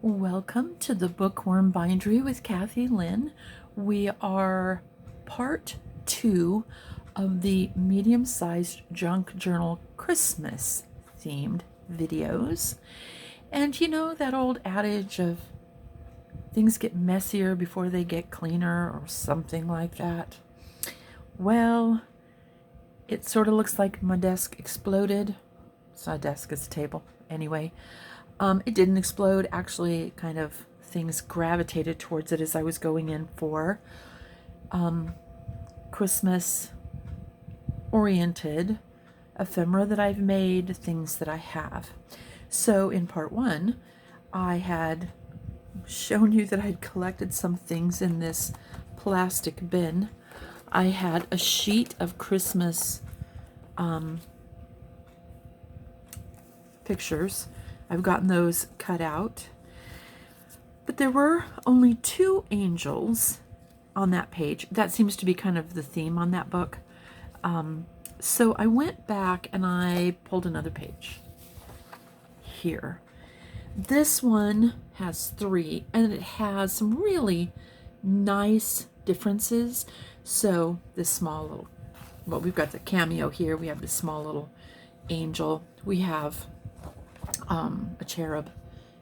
Welcome to the Bookworm Bindery with Cathy-Lynn. We are part 2 of the medium-sized junk journal Christmas themed videos. And you know that old adage of things get messier before they get cleaner or something like that? Well, it sort of looks like my desk exploded. It's not a desk, it's a table. Anyway, it didn't explode. Actually, kind of things gravitated towards it as I was going in for Christmas-oriented ephemera that I've made, things that I have. So in part 1, I had shown you that I'd collected some things in this plastic bin. I had a sheet of Christmas pictures. I've gotten those cut out. But there were only 2 angels on that page. That seems to be kind of the theme on that book. So I went back and I pulled another page here. This one has 3 and it has some really nice differences. So this small little, well, we've got the cameo here. We have this small little angel. We have a cherub,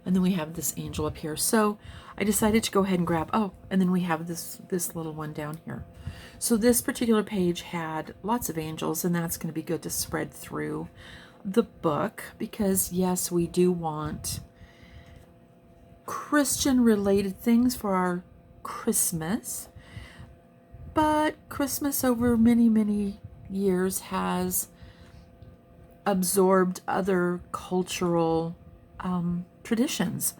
and then we have this angel up here. So I decided to go ahead and grab, and then we have this little one down here. So this particular page had lots of angels, and that's going to be good to spread through the book, because yes, we do want Christian related things for our Christmas, but Christmas over many years has absorbed other cultural traditions,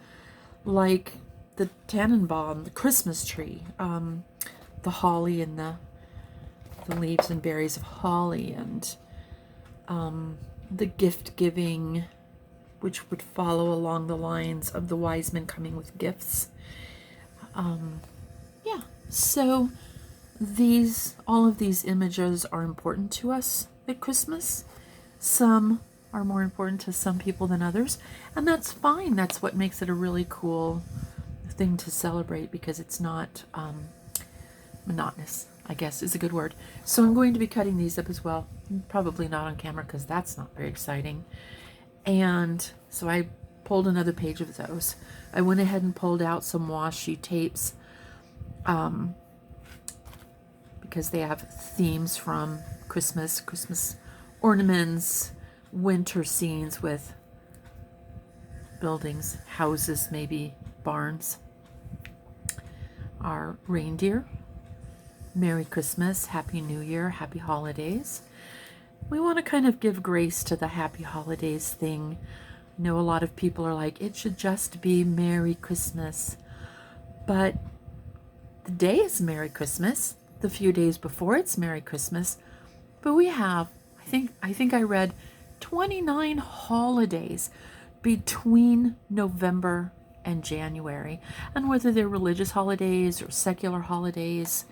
like the Tannenbaum, the Christmas tree, the holly and the leaves and berries of holly, and the gift giving, which would follow along the lines of the wise men coming with gifts. Yeah, so all of these images are important to us at Christmas. Some are more important to some people than others, and that's fine. That's what makes it a really cool thing to celebrate, because it's not monotonous, I guess is a good word. So I'm going to be cutting these up as well. Probably not on camera because that's not very exciting. And so I pulled another page of those. I went ahead and pulled out some washi tapes because they have themes from Christmas ornaments, winter scenes with buildings, houses, maybe barns. Our reindeer, Merry Christmas, Happy New Year, Happy Holidays. We want to kind of give grace to the Happy Holidays thing. I know a lot of people are like, it should just be Merry Christmas. But the day is Merry Christmas. The few days before it's Merry Christmas. But we have, I think I read 29 holidays between November and January. And whether they're religious holidays or secular holidays,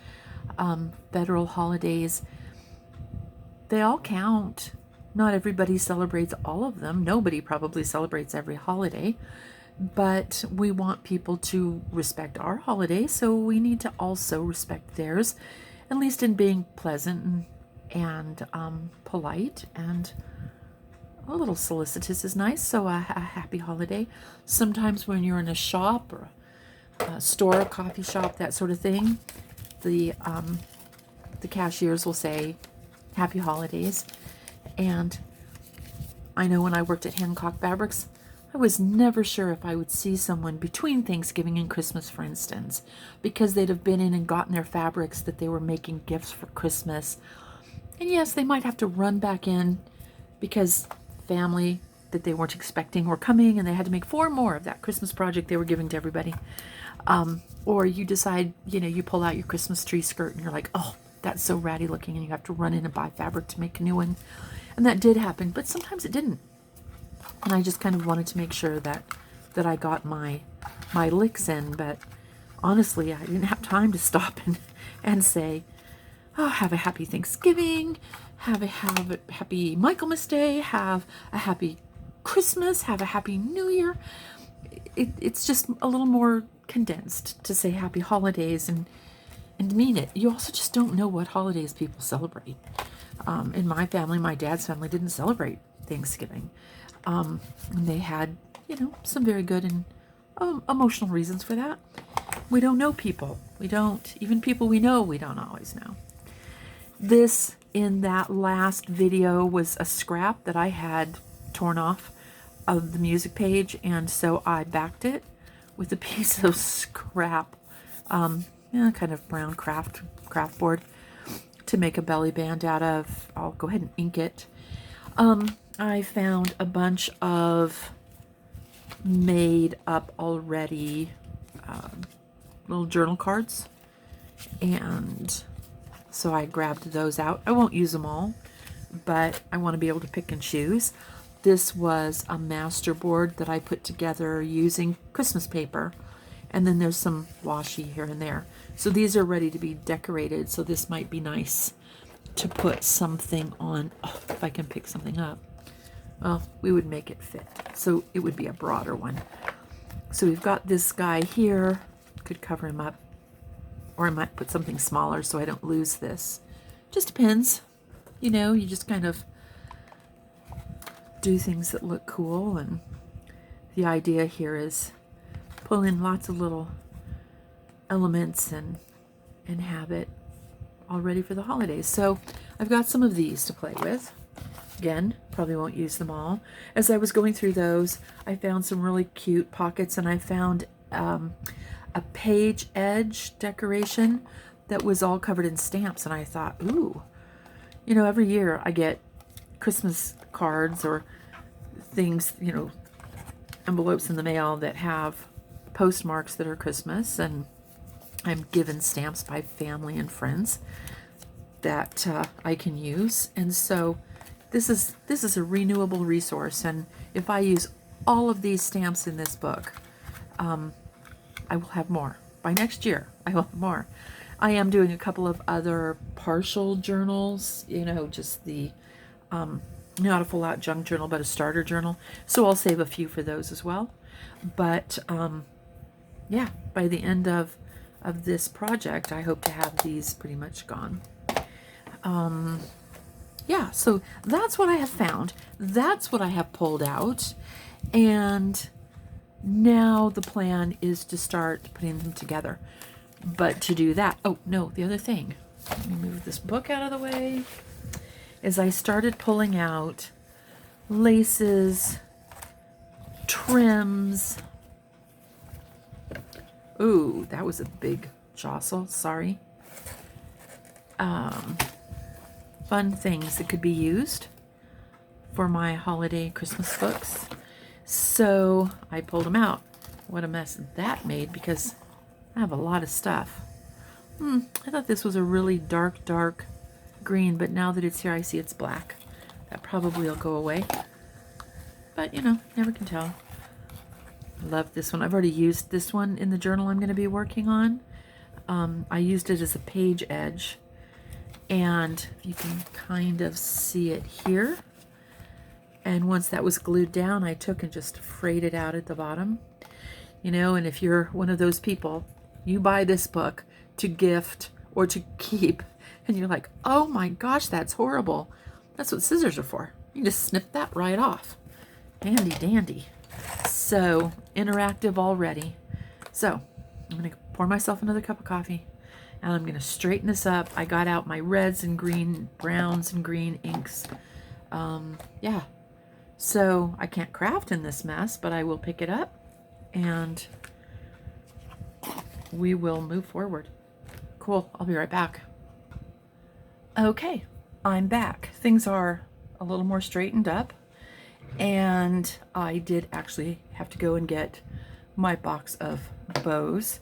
federal holidays, they all count. Not everybody celebrates all of them. Nobody probably celebrates every holiday. But we want people to respect our holiday, so we need to also respect theirs, at least in being pleasant and polite, and a little solicitous is nice. So a happy holiday. Sometimes when you're in a shop or a store, a coffee shop, that sort of thing, the cashiers will say happy holidays. And I know when I worked at Hancock Fabrics, I was never sure if I would see someone between Thanksgiving and Christmas, for instance, because they'd have been in and gotten their fabrics that they were making gifts for Christmas. And yes, they might have to run back in because family that they weren't expecting were coming, and they had to make 4 more of that Christmas project they were giving to everybody. Or you decide, you pull out your Christmas tree skirt and you're like, oh, that's so ratty looking, and you have to run in and buy fabric to make a new one. And that did happen, but sometimes it didn't. And I just kind of wanted to make sure that I got my licks in. But honestly, I didn't have time to stop and say, oh, have a happy Thanksgiving, have a happy Michaelmas Day, have a happy Christmas, have a happy New Year. it's just a little more condensed to say happy holidays and mean it. You also just don't know what holidays people celebrate. In my family, my dad's family didn't celebrate Thanksgiving. And they had, some very good and emotional reasons for that. We don't know people. Even people we know, we don't always know. This, in that last video, was a scrap that I had torn off of the music page, and so I backed it with a piece of scrap, kind of brown craft board to make a belly band out of. I'll go ahead and ink it. I found a bunch of made up already little journal cards, and so I grabbed those out. I won't use them all, but I want to be able to pick and choose. This was a master board that I put together using Christmas paper, and then there's some washi here and there. So these are ready to be decorated, so this might be nice to put something on. Oh, if I can pick something up. Well, we would make it fit, so it would be a broader one. So we've got this guy here. Could cover him up, or I might put something smaller so I don't lose this. Just depends. You just kind of do things that look cool, and the idea here is pull in lots of little elements and have it all ready for the holidays. So I've got some of these to play with. Again, probably won't use them all. As I was going through those, I found some really cute pockets, and I found a page edge decoration that was all covered in stamps, and I thought, ooh, every year I get Christmas cards or things, envelopes in the mail that have postmarks that are Christmas, and I'm given stamps by family and friends that I can use. And so this is a renewable resource, and if I use all of these stamps in this book, I will have more. By next year, I will have more. I am doing a couple of other partial journals, just the, not a full-out junk journal, but a starter journal. So I'll save a few for those as well. But, yeah, by the end of this project, I hope to have these pretty much gone. Yeah, so that's what I have found. That's what I have pulled out. And now the plan is to start putting them together. But to do that, oh no, the other thing, let me move this book out of the way, is I started pulling out laces, trims. Ooh, that was a big jostle, sorry. Fun things that could be used for my holiday Christmas books. So I pulled them out. What a mess that made, because I have a lot of stuff. I thought this was a really dark green, but now that it's here, I see it's black. That probably will go away. But, never can tell. I love this one. I've already used this one in the journal I'm going to be working on. I used it as a page edge. And you can kind of see it here. And once that was glued down, I took and just frayed it out at the bottom. And if you're one of those people, you buy this book to gift or to keep, and you're like, oh my gosh, that's horrible. That's what scissors are for. You just snip that right off. Handy dandy. So, interactive already. So, I'm going to pour myself another cup of coffee, and I'm going to straighten this up. I got out my reds and green, browns and green inks. Yeah. So I can't craft in this mess, but I will pick it up and we will move forward. Cool. I'll be right back. Okay, I'm back. Things are a little more straightened up, and I did actually have to go and get my box of bows.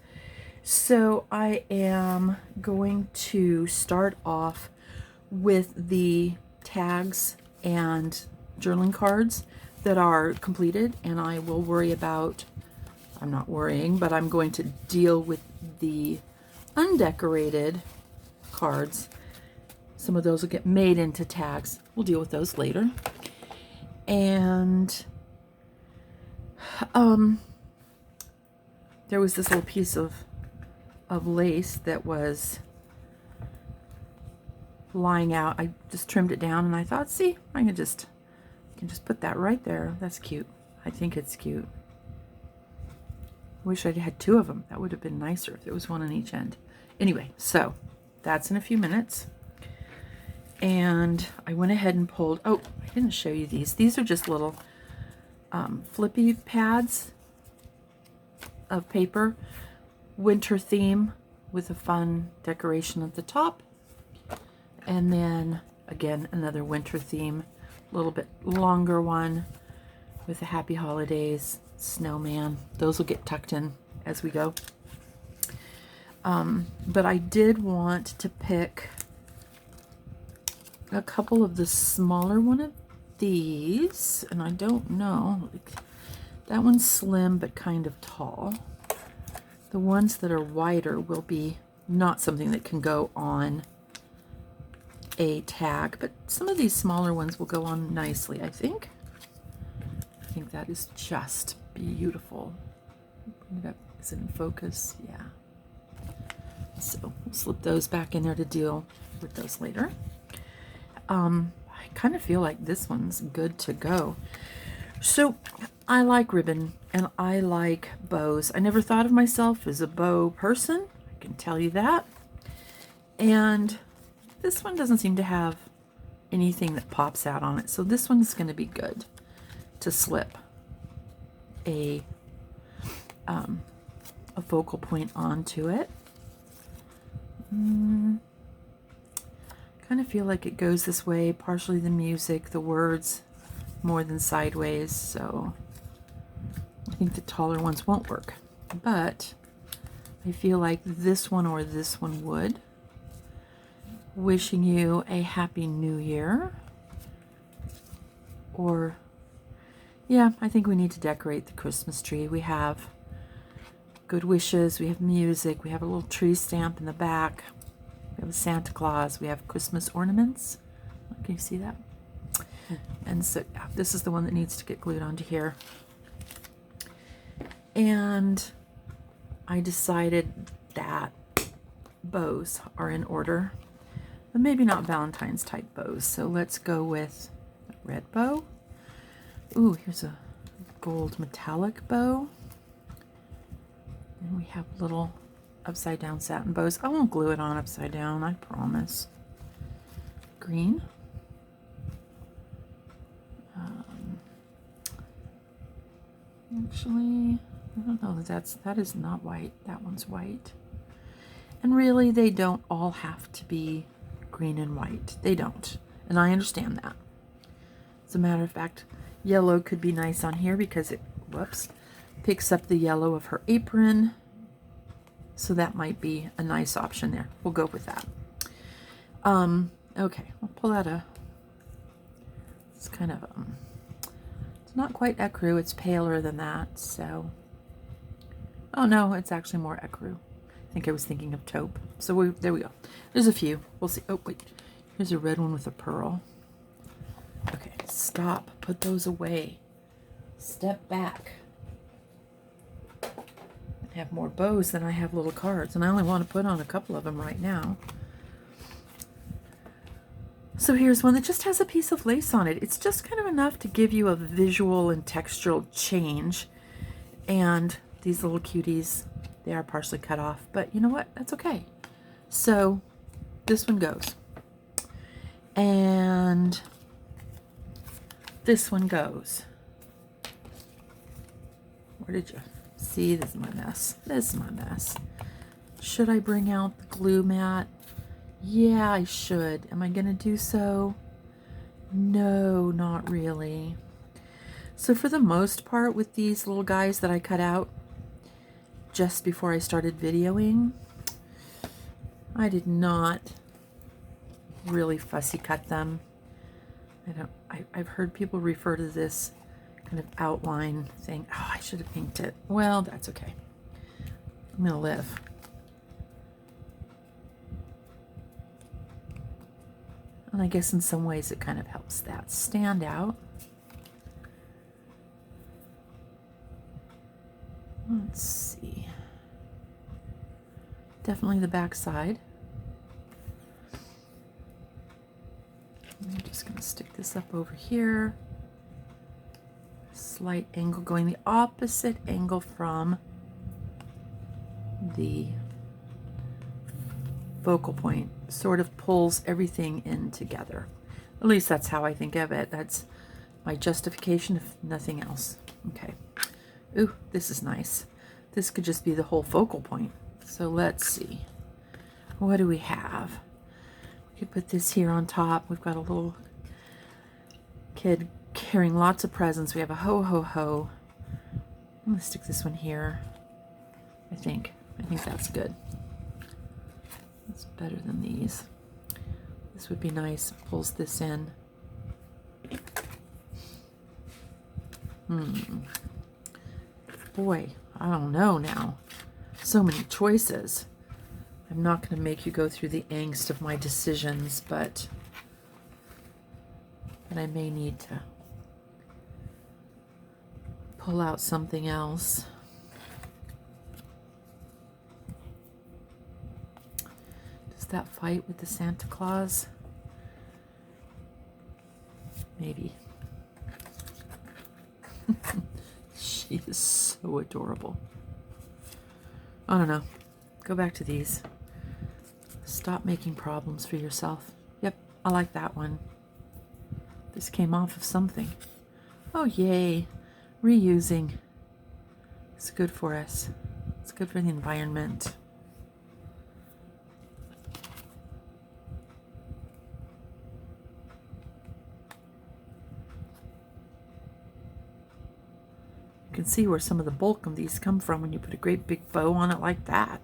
So I am going to start off with the tags and journaling cards that are completed, and I will worry about, I'm not worrying, but I'm going to deal with the undecorated cards. Some of those will get made into tags. We'll deal with those later. And there was this little piece of lace that was lying out. I just trimmed it down, and I thought, see, I can just put that right there. That's cute. I think it's cute. Wish I'd had 2 of them. That would have been nicer if there was one on each end. Anyway, so that's in a few minutes. And I went ahead and pulled, oh, I didn't show you these. These are just little flippy pads of paper. Winter theme with a fun decoration at the top. And then, again, another winter theme. A little bit longer one with a happy holidays, snowman. Those will get tucked in as we go. But I did want to pick a couple of the smaller one of these, and I don't know, like, that one's slim but kind of tall. The ones that are wider will be not something that can go on a tag, but some of these smaller ones will go on nicely, I think. I think that is just beautiful. Bring it up. Is it in focus? Yeah. So we'll slip those back in there to deal with those later. I kind of feel like this one's good to go. So I like ribbon and I like bows. I never thought of myself as a bow person, I can tell you that. And this one doesn't seem to have anything that pops out on it. So this one's going to be good to slip a focal point onto it. Kind of feel like it goes this way, partially the music, the words, more than sideways, so I think the taller ones won't work. But I feel like this one or this one would. Wishing you a happy new year. Or, yeah, I think we need to decorate the Christmas tree. We have good wishes, we have music, we have a little tree stamp in the back. We have a Santa Claus. We have Christmas ornaments. Can you see that? And so yeah, this is the one that needs to get glued onto here. And I decided that bows are in order, but maybe not Valentine's type bows. So let's go with a red bow. Ooh, here's a gold metallic bow. And we have little upside down satin bows. I won't glue it on upside down, I promise. Green. Actually, I don't know, that is not white. That one's white. And really, they don't all have to be green and white. They don't. And I understand that. As a matter of fact, yellow could be nice on here because it, whoops, picks up the yellow of her apron. So that might be a nice option there. We'll go with that. Okay, we'll pull out it's kind of, it's not quite ecru, it's paler than that, so, oh no, it's actually more ecru. I think I was thinking of taupe. So there we go. There's a few. We'll see. Oh, wait, here's a red one with a pearl. Okay, stop. Put those away. Step back. I have more bows than I have little cards, and I only want to put on a couple of them right now. So here's one that just has a piece of lace on it. It's just kind of enough to give you a visual and textural change. And these little cuties, they are partially cut off, but you know what? That's okay. So this one goes. And this one goes. Where did you... See, this is my mess. This is my mess. Should I bring out the glue mat? Yeah, I should. Am I going to do so? No, not really. So for the most part with these little guys that I cut out just before I started videoing, I did not really fussy cut them. I've heard people refer to this kind of outline thing. Oh, I should have inked it. Well, that's okay. I'm gonna live. And I guess in some ways it kind of helps that stand out. Let's see. Definitely the back side. I'm just going to stick this up over here. Slight angle, going the opposite angle from the focal point. Sort of pulls everything in together. At least that's how I think of it. That's my justification, if nothing else. Okay. Ooh, this is nice. This could just be the whole focal point. So let's see. What do we have? We could put this here on top. We've got a little kid carrying lots of presents. We have a ho ho ho. I'm gonna stick this one here. I think that's good. It's better than these. This would be nice. Pulls this in. Boy, I don't know now. So many choices. I'm not going to make you go through the angst of my decisions, but I may need to pull out something else. Does that fight with the Santa Claus? Maybe. She is so adorable. I don't know. Go back to these. Stop making problems for yourself. Yep, I like that one. This came off of something. Oh, yay. Reusing. It's good for us. It's good for the environment. You can see where some of the bulk of these come from when you put a great big bow on it like that.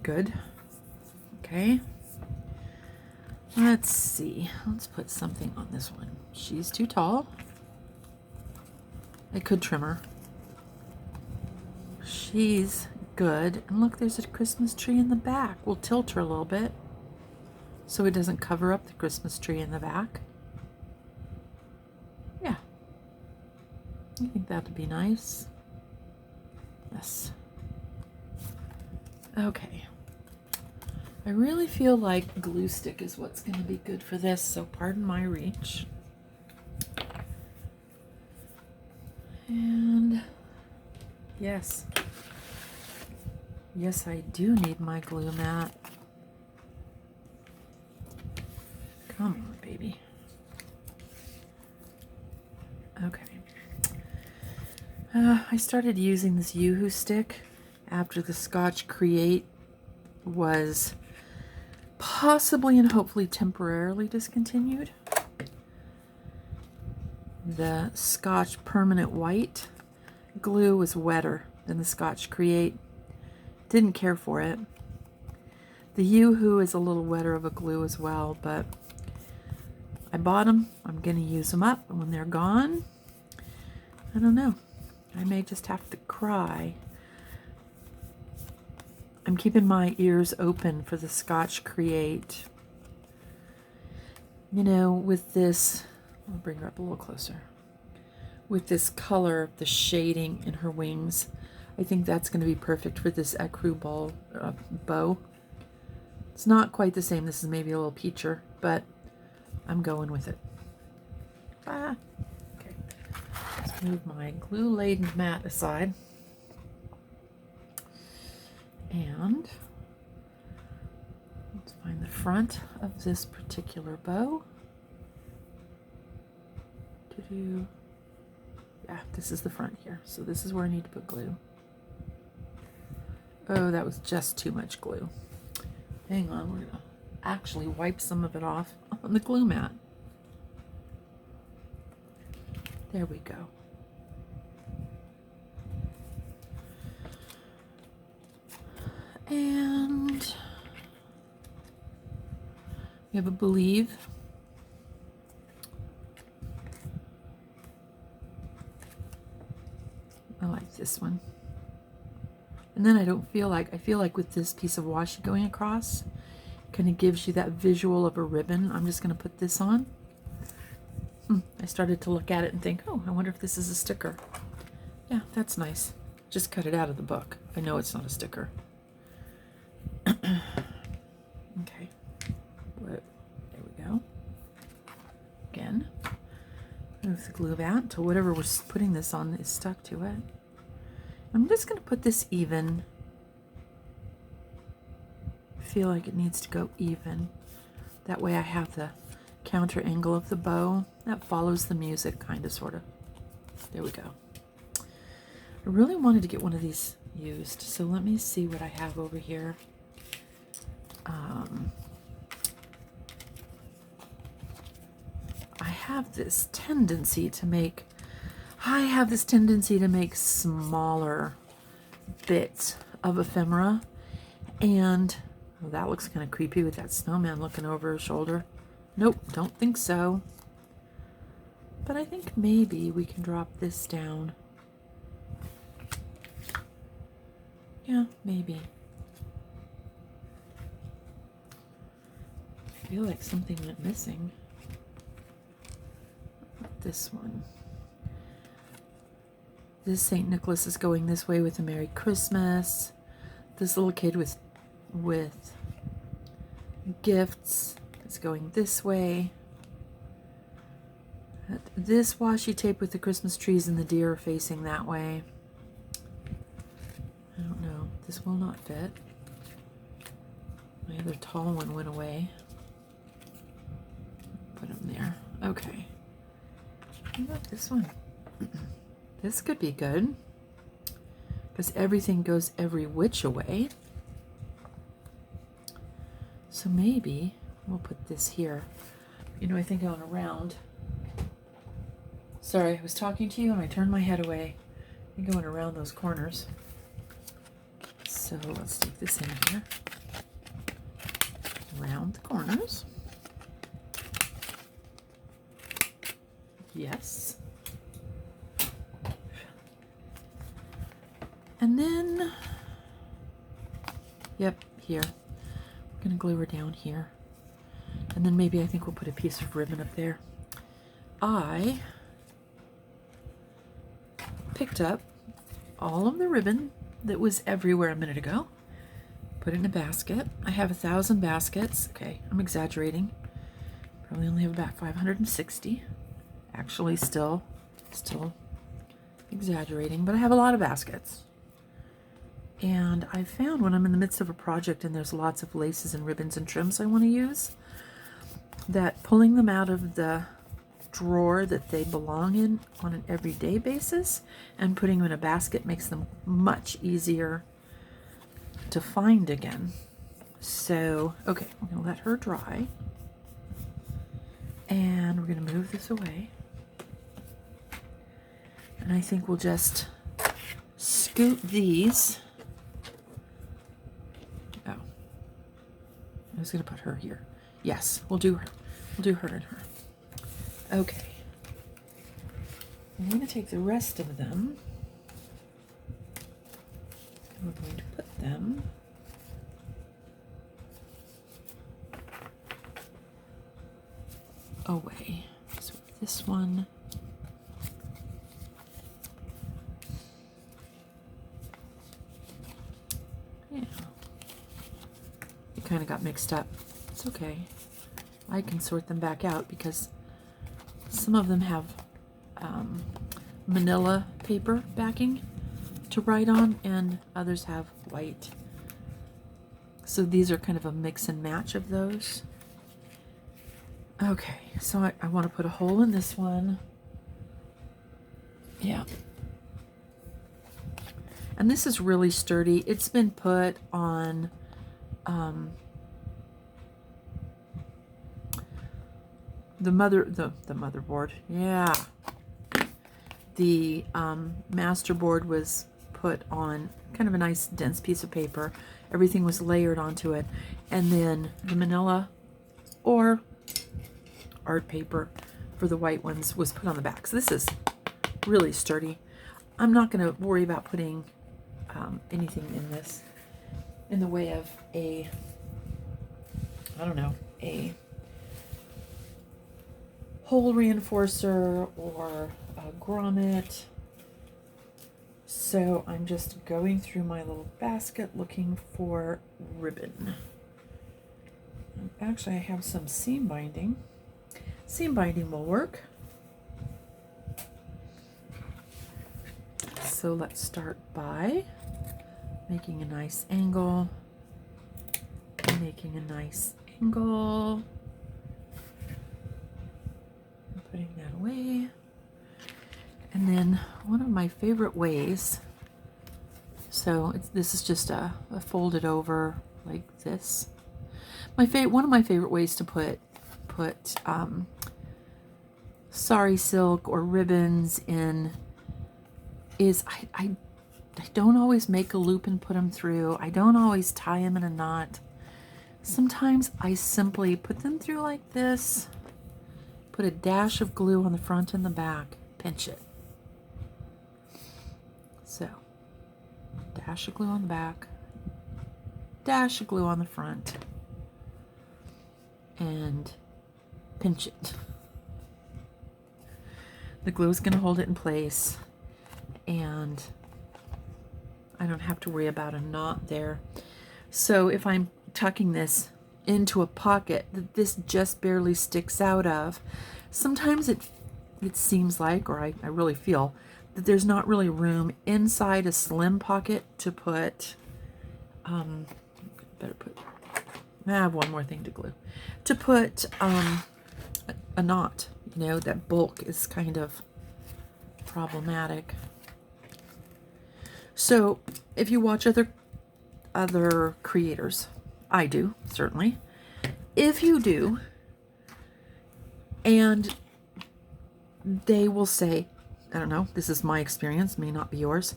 Good. Okay. Let's see. Let's put something on this one. She's too tall. I could trim her. She's good. And look, there's a Christmas tree in the back. We'll tilt her a little bit so it doesn't cover up the Christmas tree in the back. Yeah. I think that would be nice. Yes. Okay. I really feel like glue stick is what's going to be good for this, so pardon my reach. And yes. Yes, I do need my glue mat. Come on, baby. Okay. I started using this Yoo-Hoo stick after the Scotch Create was possibly and hopefully temporarily discontinued. The Scotch Permanent White glue was wetter than the Scotch Create. Didn't care for it. The Yoo-Hoo is a little wetter of a glue as well, but I bought them. I'm going to use them up, and when they're gone, I don't know. I may just have to cry. I'm keeping my ears open for the Scotch Create. You know, with this, I'll bring her up a little closer. With this color, the shading in her wings, I think that's going to be perfect for this ecru bow. It's not quite the same. This is maybe a little peacher, but I'm going with it. Okay. Let's move my glue-laden mat aside. And let's find the front of this particular bow. Yeah, this is the front here. So this is where I need to put glue. Oh, that was just too much glue. Hang on, we're going to actually wipe some of it off on the glue mat. There we go. And we have a Believe. I like this one. And then I feel like with this piece of washi going across, kind of gives you that visual of a ribbon. I'm just going to put this on. I started to look at it and think, oh, I wonder if this is a sticker. Yeah, that's nice. Just cut it out of the book. I know it's not a sticker. Okay. There we go. Again. Move the glue out until whatever we're putting this on is stuck to it. I'm just going to put this even. I feel like it needs to go even. That way I have the counter angle of the bow that follows the music, kind of, sort of. There we go. I really wanted to get one of these used, so let me see what I have over here. I have this tendency to make smaller bits of ephemera, and well, that looks kind of creepy with that snowman looking over his shoulder. Nope, don't think so. But I think maybe we can drop this down. Yeah, maybe. I feel like something went missing. This one. This St. Nicholas is going this way with a Merry Christmas. This little kid with gifts is going this way. This washi tape with the Christmas trees and the deer facing that way. I don't know. This will not fit. My other tall one went away. Put him there. Okay. What about this one? This could be good because everything goes every which way. So maybe we'll put this here. You know, I think going around. Sorry, I was talking to you and I turned my head away. I'm going around those corners. So let's stick this in here. Around the corners. Yes. And then, yep, here. I'm going to glue her down here. And then maybe I think we'll put a piece of ribbon up there. I picked up all of the ribbon that was everywhere a minute ago. Put it in a basket. I have 1,000 baskets. Okay, I'm exaggerating. Probably only have about 560. Actually, still exaggerating, but I have a lot of baskets. And I found when I'm in the midst of a project and there's lots of laces and ribbons and trims I want to use, that pulling them out of the drawer that they belong in on an everyday basis and putting them in a basket makes them much easier to find again. So, okay, I'm going to let her dry. And we're going to move this away. And I think we'll just scoot these. Oh, I was going to put her here. Yes, we'll do her. We'll do her and her. Okay. I'm going to take the rest of them. And we're going to put them away. So this one. Yeah. It kind of got mixed up. It's okay. I can sort them back out because some of them have manila paper backing to write on and others have white. So these are kind of a mix and match of those. Okay, so I want to put a hole in this one. Yeah. And this is really sturdy. It's been put on the motherboard. Yeah. The master board was put on kind of a nice dense piece of paper. Everything was layered onto it. And then the manila or art paper for the white ones was put on the back. So this is really sturdy. I'm not going to worry about putting anything in this in the way of a, I don't know, a hole reinforcer or a grommet So I'm just going through my little basket looking for ribbon. And actually, I have some seam binding. Seam binding will work. So let's start by making a nice angle, making a nice angle, putting that away. And then one of my favorite ways, so this is just a folded over like this. One of my favorite ways to put sari silk or ribbons in is I don't always make a loop and put them through. I don't always tie them in a knot. Sometimes I simply put them through like this, put a dash of glue on the front and the back, pinch it. So, dash of glue on the back, dash of glue on the front, and pinch it. The glue is going to hold it in place, and I don't have to worry about a knot there. So if I'm tucking this into a pocket that this just barely sticks out of, sometimes it seems like, or I really feel, that there's not really room inside a slim pocket to put, I have one more thing to glue, to put a knot. You know, that bulk is kind of problematic. So if you watch other creators, I do, certainly. If you do, and they will say, I don't know, this is my experience, may not be yours.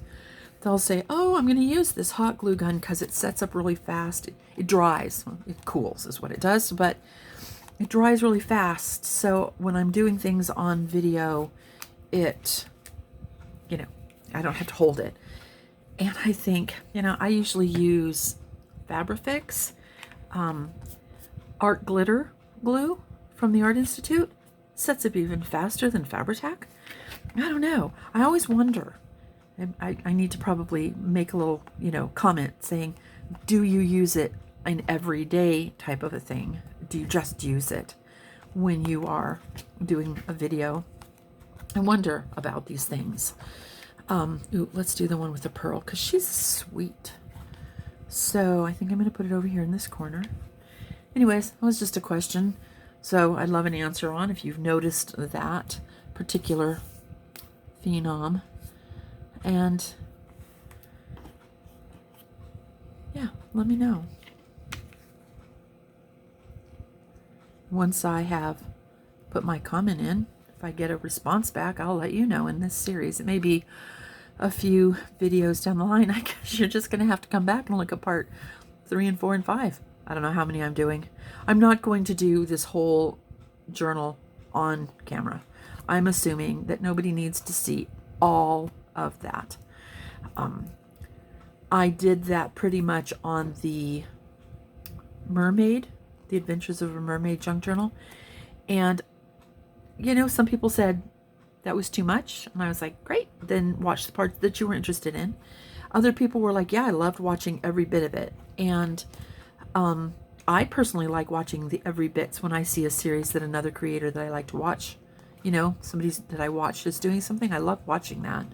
They'll say, oh, I'm going to use this hot glue gun because it sets up really fast. It dries. Well, it cools is what it does, but it dries really fast. So when I'm doing things on video, I don't have to hold it. And I think, I usually use Fabrifix, art glitter glue from the Art Institute. Sets up even faster than Fabri-Tac. I don't know. I always wonder. I need to probably make a little, comment saying, do you use it in everyday type of a thing? Do you just use it when you are doing a video? I wonder about these things. Let's do the one with the pearl because she's sweet. So I think I'm going to put it over here in this corner. Anyways, that was just a question. So I'd love an answer on if you've noticed that particular phenom. And yeah, let me know. Once I have put my comment in, if I get a response back, I'll let you know in this series. It may be a few videos down the line. I guess you're just going to have to come back and look at part 3 and 4 and 5. I don't know how many I'm doing. I'm not going to do this whole journal on camera. I'm assuming that nobody needs to see all of that. I did that pretty much on the Mermaid, The Adventures of a Mermaid junk journal. And, some people said that was too much. And I was like, great, then watch the parts that you were interested in. Other people were like, yeah, I loved watching every bit of it. And I personally like watching the every bits when I see a series that another creator that I like to watch, somebody that I watched is doing something. I love watching that.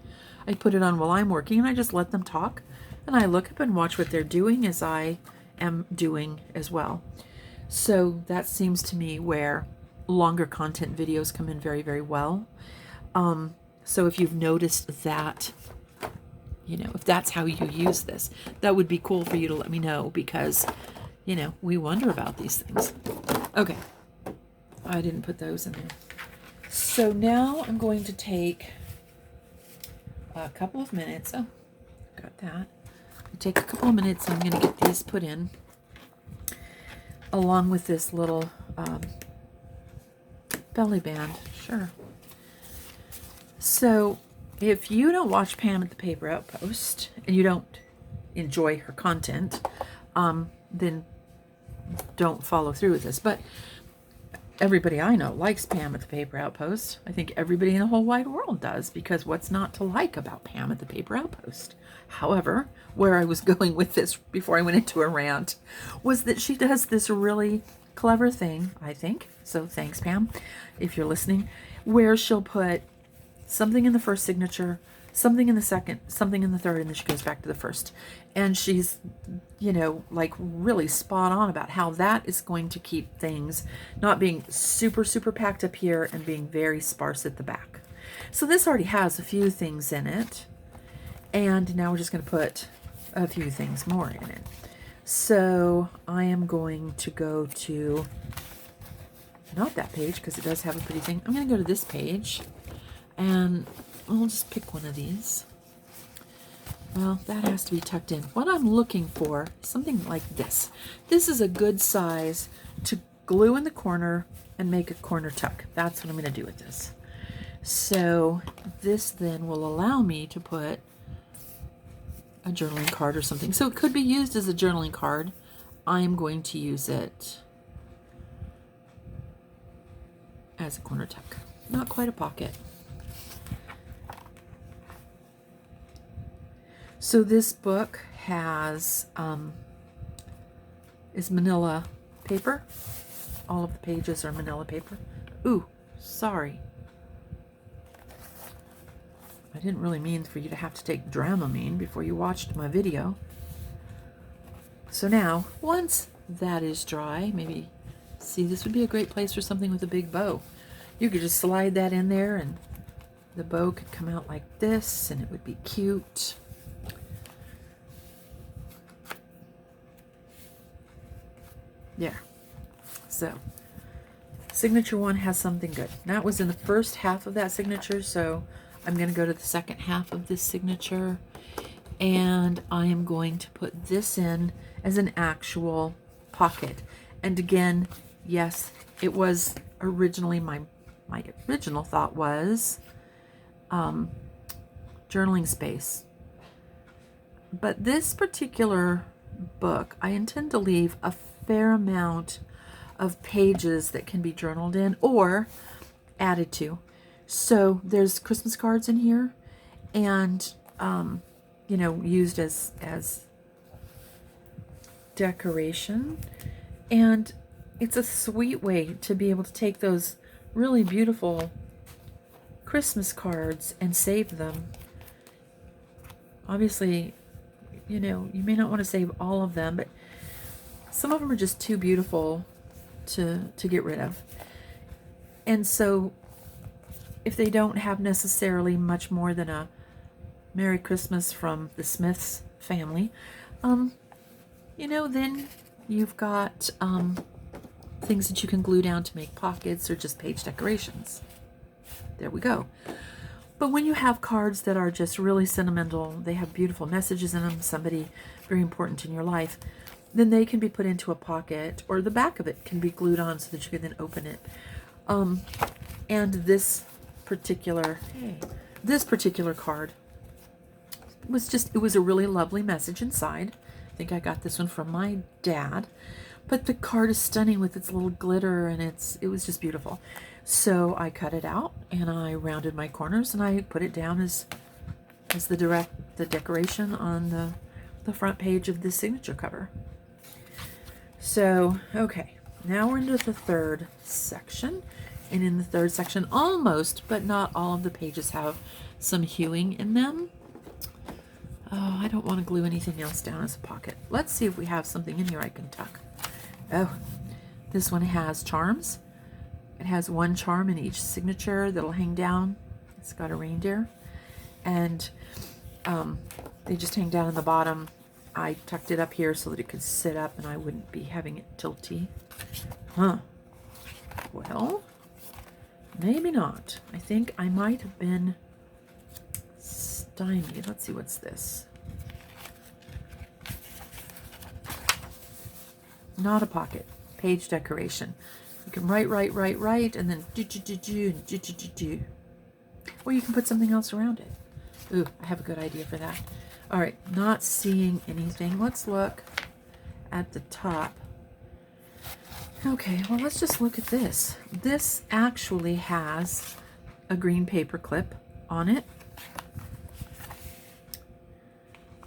I put it on while I'm working and I just let them talk. And I look up and watch what they're doing as I am doing as well. So that seems to me where longer content videos come in very, very well. So if you've noticed that, if that's how you use this, that would be cool for you to let me know because, we wonder about these things. Okay. I didn't put those in there. So now I'm going to take a couple of minutes. Oh, got that. Take a couple of minutes and I'm going to get these put in along with this little belly band. Sure. So if you don't watch Pam at the Paper Outpost and you don't enjoy her content, then don't follow through with this. But everybody I know likes Pam at the Paper Outpost. I think everybody in the whole wide world does, because what's not to like about Pam at the Paper Outpost? However, where I was going with this before I went into a rant was that she does this really clever thing, I think. So thanks, Pam, if you're listening, where she'll put something in the first signature, something in the second, something in the third, and then she goes back to the first. And she's, you know, like really spot on about how that is going to keep things not being super, super packed up here and being very sparse at the back. So this already has a few things in it. And now we're just going to put a few things more in it. So I am going to go to, not that page, because it does have a pretty thing. I'm going to go to this page. And I'll just pick one of these. Well, that has to be tucked in. What I'm looking for is something like this. This is a good size to glue in the corner and make a corner tuck. That's what I'm going to do with this. So this then will allow me to put a journaling card or something. So it could be used as a journaling card. I'm going to use it as a corner tuck. Not quite a pocket. So this book has is manila paper. All of the pages are manila paper. Ooh, sorry. I didn't really mean for you to have to take Dramamine before you watched my video. So now, once that is dry, maybe, see, this would be a great place for something with a big bow. You could just slide that in there and the bow could come out like this and it would be cute. There. So, signature one has something good. That was in the first half of that signature, so I'm going to go to the second half of this signature, and I am going to put this in as an actual pocket. And again, yes, it was originally my original thought was journaling space. But this particular book, I intend to leave a fair amount of pages that can be journaled in or added to. So there's Christmas cards in here, and you know, used as decoration. And it's a sweet way to be able to take those really beautiful Christmas cards and save them. Obviously, you know, you may not want to save all of them, but some of them are just too beautiful to get rid of. And so if they don't have necessarily much more than a Merry Christmas from the Smiths family, you know, then you've got things that you can glue down to make pockets or just page decorations. There we go. But when you have cards that are just really sentimental, they have beautiful messages in them, somebody very important in your life, then they can be put into a pocket, or the back of it can be glued on so that you can then open it. And this particular card was just, it was a really lovely message inside. I think I got this one from my dad, but the card is stunning with its little glitter, and it was just beautiful. So I cut it out and I rounded my corners and I put it down as the decoration on the front page of the signature cover. So, okay, now we're into the third section. And in the third section, almost, but not all of the pages have some hewing in them. Oh, I don't want to glue anything else down as a pocket. Let's see if we have something in here I can tuck. Oh, this one has charms. It has one charm in each signature that'll hang down. It's got a reindeer. And they just hang down on the bottom. I tucked it up here so that it could sit up and I wouldn't be having it tilty. Huh. Well, maybe not. I think I might have been stymied. Let's see, what's this? Not a pocket. Page decoration. You can write, and then do. Or you can put something else around it. Ooh, I have a good idea for that. All right, not seeing anything. Let's look at the top. Okay, well, let's just look at this. This actually has a green paper clip on it.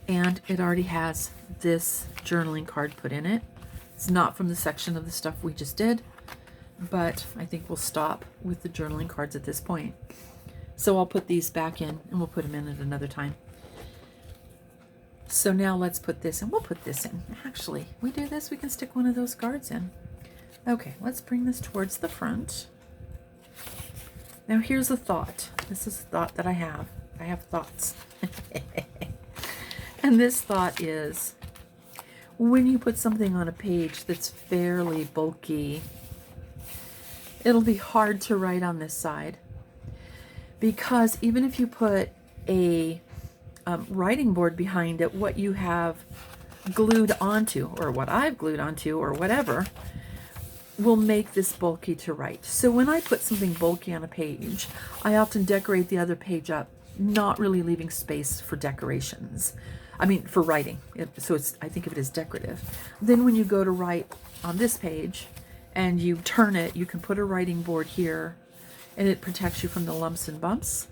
And it already has this journaling card put in it. It's not from the section of the stuff we just did, but I think we'll stop with the journaling cards at this point. So I'll put these back in and we'll put them in at another time. So now let's put this in. We'll put this in. Actually, we do this, we can stick one of those cards in. Okay, let's bring this towards the front. Now here's a thought. This is a thought that I have. I have thoughts. And this thought is, when you put something on a page that's fairly bulky, it'll be hard to write on this side. Because even if you put a writing board behind it, what you have glued onto, or what I've glued onto, or whatever, will make this bulky to write. So when I put something bulky on a page, I often decorate the other page up, not really leaving space for decorations. I mean, for writing. So it's, I think of it as decorative. Then when you go to write on this page and you turn it, you can put a writing board here and it protects you from the lumps and bumps.